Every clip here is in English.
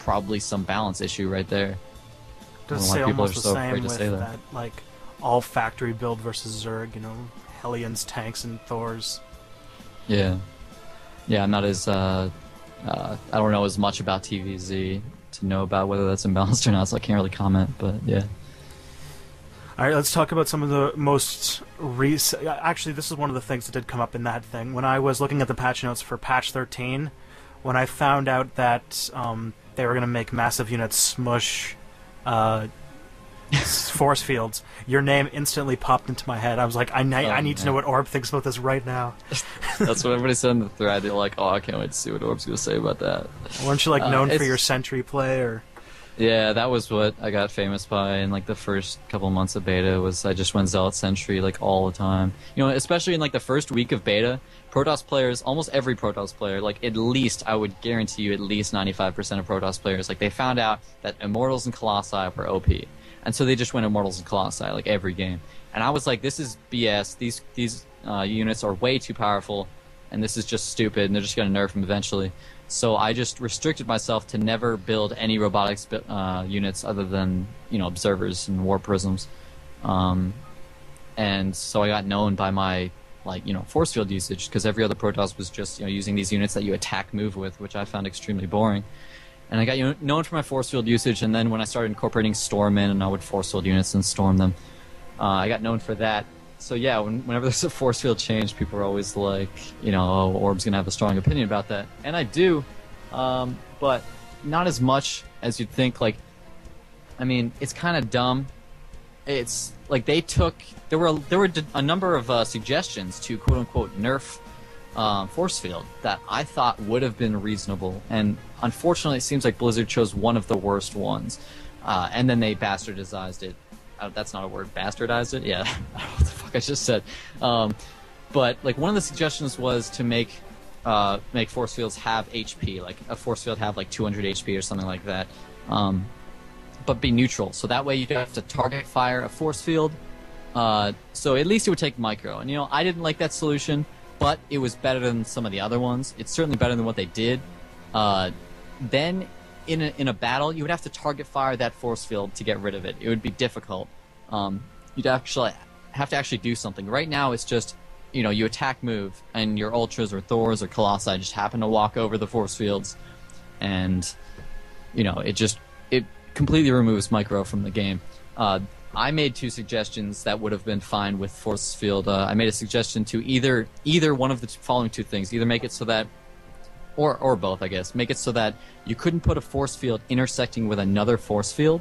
probably some balance issue right there. Does why say people almost are the so same afraid to with say that. that, like, all factory build versus Zerg, you know, Hellions, tanks, and Thors. Yeah. Yeah, I'm not as, I don't know as much about TVZ to know about whether that's imbalanced or not, so I can't really comment, but yeah. Alright, let's talk about some of the most recent... Actually, this is one of the things that did come up in that thing. When I was looking at the patch notes for patch 13, when I found out that they were going to make massive units smush force fields, your name instantly popped into my head. I was like, I need to know what Orb thinks about this right now. That's what everybody said in the thread. They're like, oh, I can't wait to see what Orb's going to say about that. Weren't you, like, known for your sentry play, or... Yeah, that was what I got famous by in like the first couple months of beta. Was I just went Zealot Sentry like all the time. You know, especially in like the first week of beta, Protoss players, almost every Protoss player, like at least I would guarantee you at least 95% of Protoss players, like they found out that Immortals and Colossi were OP, and so they just went Immortals and Colossi like every game. And I was like, this is BS. These units are way too powerful, and this is just stupid. And they're just gonna nerf them eventually. So I just restricted myself to never build any robotics units other than, you know, observers and war prisms, and so I got known by my, like, you know, force field usage, because every other Protoss was just, you know, using these units that you attack move with, which I found extremely boring. And I got, you know, known for my force field usage, and then when I started incorporating storm in, and I would force field units and storm them, I got known for that. So yeah, whenever there's a force field change, people are always like, you know, oh, Orb's gonna have a strong opinion about that, and I do, but not as much as you'd think. Like, I mean, it's kind of dumb. It's like there were a number of suggestions to quote unquote nerf force field that I thought would have been reasonable, and unfortunately, it seems like Blizzard chose one of the worst ones, and then they bastardized it. That's not a word. Bastardized it? Yeah. I don't know what the fuck I just said. But like one of the suggestions was to make force fields have HP, like a force field have like 200 HP or something like that, but be neutral. So that way you'd have to target fire a force field. So at least it would take micro. And you know, I didn't like that solution, but it was better than some of the other ones. It's certainly better than what they did. Then in a battle, you would have to target fire that force field to get rid of it. It would be difficult. You'd actually have to do something. Right now, it's just, you know, you attack move, and your Ultras or Thors or Colossi just happen to walk over the force fields, and, you know, it completely removes micro from the game. I made two suggestions that would have been fine with force field. I made a suggestion to either one of the following two things. Either make it so that, or both, I guess. Make it so that you couldn't put a force field intersecting with another force field.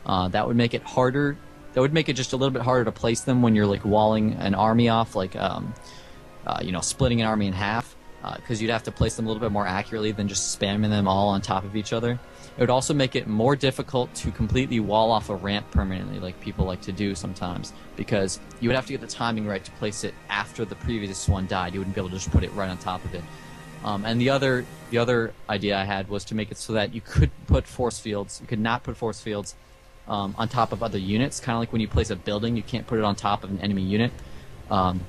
That would make it harder. That would make it just a little bit harder to place them when you're like walling an army off, like you know, splitting an army in half, because you'd have to place them a little bit more accurately than just spamming them all on top of each other. It would also make it more difficult to completely wall off a ramp permanently, like people like to do sometimes, because you would have to get the timing right to place it after the previous one died. You wouldn't be able to just put it right on top of it. And the other idea I had was to make it so that you could put force fields. You could not put force fields on top of other units. Kind of like when you place a building, you can't put it on top of an enemy unit. And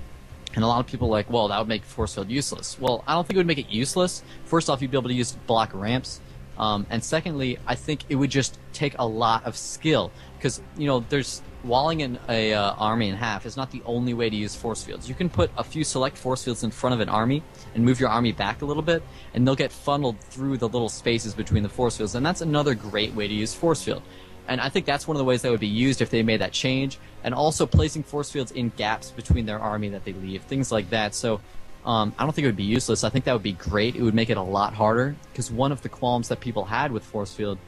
a lot of people are like, well, that would make force field useless. Well, I don't think it would make it useless. First off, you'd be able to use block ramps. And secondly, I think it would just take a lot of skill, because, you know, there's walling an army in half is not the only way to use force fields. You can put a few select force fields in front of an army and move your army back a little bit, and they'll get funneled through the little spaces between the force fields, and that's another great way to use force field. And I think that's one of the ways that would be used if they made that change, and also placing force fields in gaps between their army that they leave, things like that. So I don't think it would be useless. I think that would be great. It would make it a lot harder, because one of the qualms that people had with force field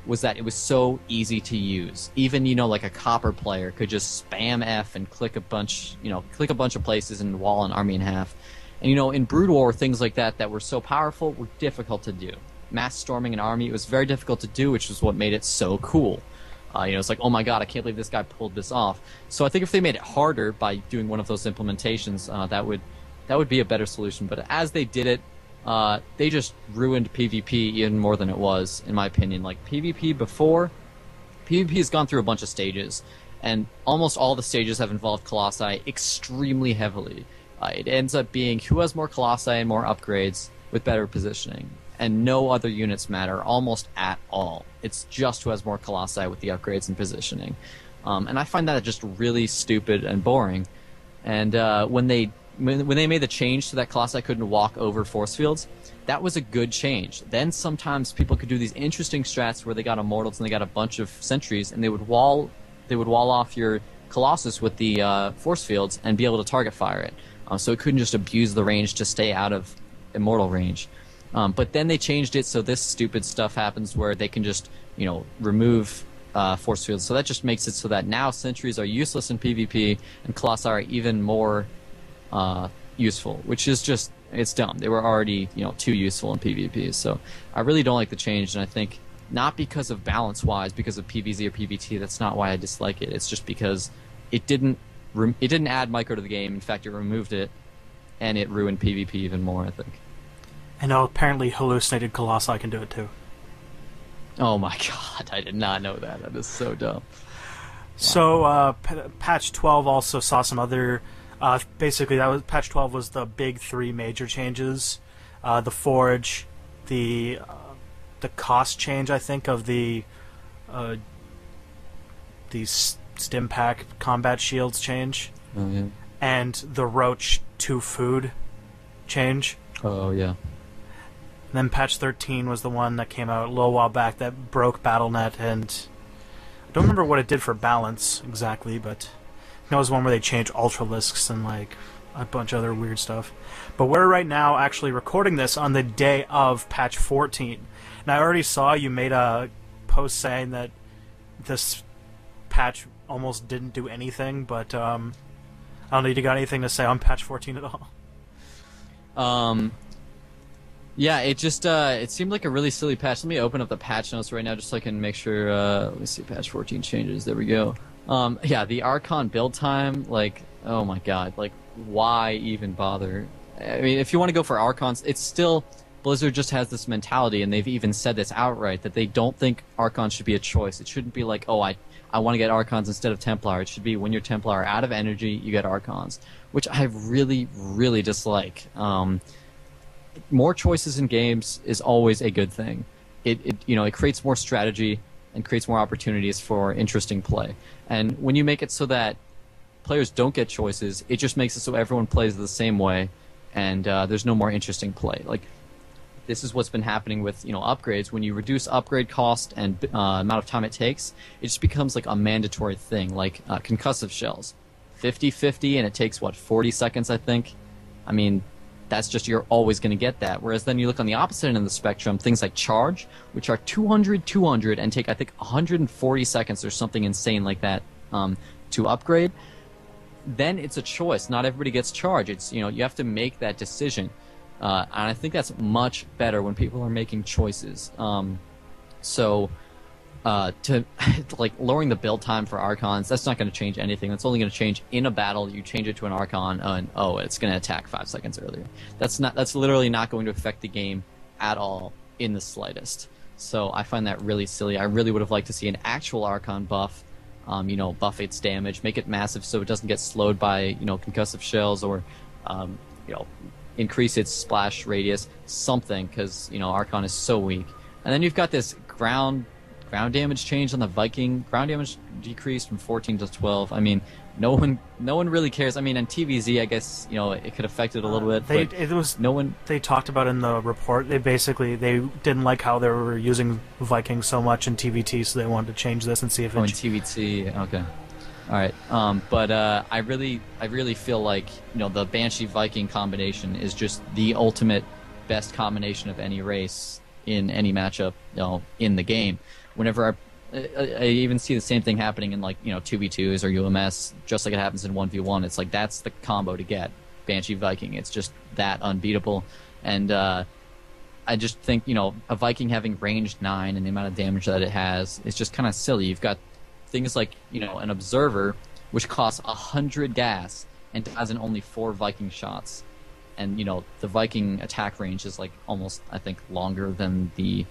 was that it was so easy to use. Even, you know, like a copper player could just spam F and click a bunch of places and wall an army in half. And, you know, in Brood War, things like that were so powerful were difficult to do. Mass storming an army, it was very difficult to do, which was what made it so cool. You know, it's like, oh my god, I can't believe this guy pulled this off. So I think if they made it harder by doing one of those implementations, that would be a better solution. But as they did it, they just ruined PvP even more than it was, in my opinion. Like, PvP has gone through a bunch of stages, and almost all the stages have involved Colossi extremely heavily. It ends up being who has more Colossi and more upgrades with better positioning. and no other units matter almost at all. It's just who has more Colossi with the upgrades and positioning. And I find that just really stupid and boring. And when they made the change so that Colossi couldn't walk over force fields, that was a good change. Then sometimes people could do these interesting strats where they got Immortals and they got a bunch of sentries, and they would wall off your Colossus with the force fields and be able to target fire it. So it couldn't just abuse the range to stay out of Immortal range. But then they changed it so this stupid stuff happens where they can just, remove force fields. So that just makes it so that now sentries are useless in PvP and Colossi are even more useful, which is just, it's dumb. They were already, too useful in PvP. So I really don't like the change, and I think not because of balance-wise, because of PvZ or PvT. That's not why I dislike it. It's just because it didn't add micro to the game. In fact, it removed it, and it ruined PvP even more, I think. And apparently hallucinated Colossi can do it too. Oh my god, I did not know that. That is so dumb. Wow. So patch 12 also saw some other... basically, patch 12 was the big three major changes. The Forge, the cost change, I think, of the Stim Pack combat shields change. Oh, yeah. And the Roach 2 food change. Oh, yeah. And then patch 13 was the one that came out a little while back that broke BattleNet, and I don't remember what it did for balance exactly, but it was one where they changed Ultralisks and like a bunch of other weird stuff. But we're right now actually recording this on the day of patch 14. And I already saw you made a post saying that this patch almost didn't do anything, but I don't know, you got anything to say on patch 14 at all? Yeah, it just it seemed like a really silly patch. Let me open up the patch notes right now just so I can make sure. Let me see, patch 14 changes. There we go. Yeah, the Archon build time, like, oh my god, like, why even bother? I mean, if you want to go for Archons, it's still, Blizzard just has this mentality, and they've even said this outright, that they don't think Archons should be a choice. It shouldn't be like, oh, I want to get Archons instead of Templar. It should be when you're Templar out of energy, you get Archons, which I really, really dislike. More choices in games is always a good thing. It creates more strategy and creates more opportunities for interesting play. And when you make it so that players don't get choices, it just makes it so everyone plays the same way, and there's no more interesting play. Like, this is what's been happening with upgrades. When you reduce upgrade cost and amount of time it takes, it just becomes like a mandatory thing. Like concussive shells, 50-50, and it takes 40 seconds, I think. I mean, that's just, you're always going to get that. Whereas then you look on the opposite end of the spectrum, things like Charge, which are 200, and take, I think, 140 seconds or something insane like that to upgrade. Then it's a choice. Not everybody gets Charge. It's, you have to make that decision. And I think that's much better when people are making choices. To like lowering the build time for Archons, that's not going to change anything. That's only going to change in a battle. You change it to an Archon, and it's going to attack 5 seconds earlier. That's literally not going to affect the game at all in the slightest. So I find that really silly. I really would have liked to see an actual Archon buff. Buff its damage, make it massive so it doesn't get slowed by concussive shells, or increase its splash radius, something, because Archon is so weak. And then you've got this ground damage change on the Viking. Ground damage decreased from 14 to 12. I mean, no one really cares. I mean, in TVZ, I guess it could affect it a little bit. They talked about in the report. They didn't like how they were using Vikings so much in TVT, so they wanted to change this and see if it. In TVT, okay, all right. But I really feel like the Banshee Viking combination is just the ultimate best combination of any race in any matchup in the game. Whenever I even see the same thing happening in 2v2s or UMS, just like it happens in 1v1. It's like that's the combo to get, Banshee Viking. It's just that unbeatable. And I just think a Viking having ranged 9 and the amount of damage that it has is just kind of silly. You've got things like an Observer, which costs 100 gas and dies in only 4 Viking shots. And the Viking attack range is almost, I think, longer than the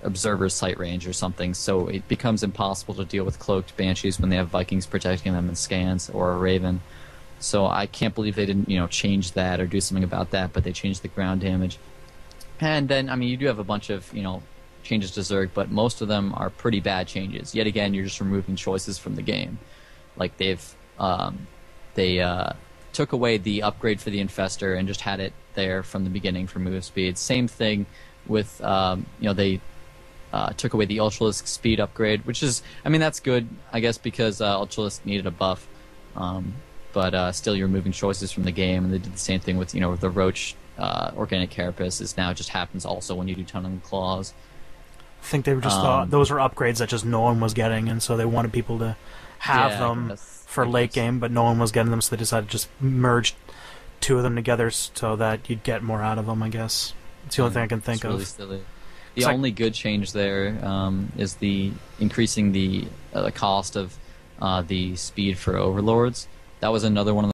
Observer's sight range or something, so it becomes impossible to deal with cloaked Banshees when they have Vikings protecting them in scans, or a Raven. So I can't believe they didn't change that or do something about that, but they changed the ground damage. And then, I mean, you do have a bunch of, changes to Zerg, but most of them are pretty bad changes. Yet again, you're just removing choices from the game. Like they took away the upgrade for the Infestor and just had it there from the beginning for move speed. Same thing with, they took away the Ultralisk speed upgrade, which is, I mean, that's good, I guess, because Ultralisk needed a buff. But still, you're removing choices from the game, and they did the same thing with, with the Roach Organic Carapace. Is now it just happens also when you do Tunneling Claws. I think they were just thought those were upgrades that just no one was getting, and so they wanted people to have them for late game, but no one was getting them, so they decided to just merge two of them together so that you'd get more out of them, I guess. It's the only thing I can think of. It's really silly. The only good change there is the increasing the cost of the speed for Overlords. That was another one of the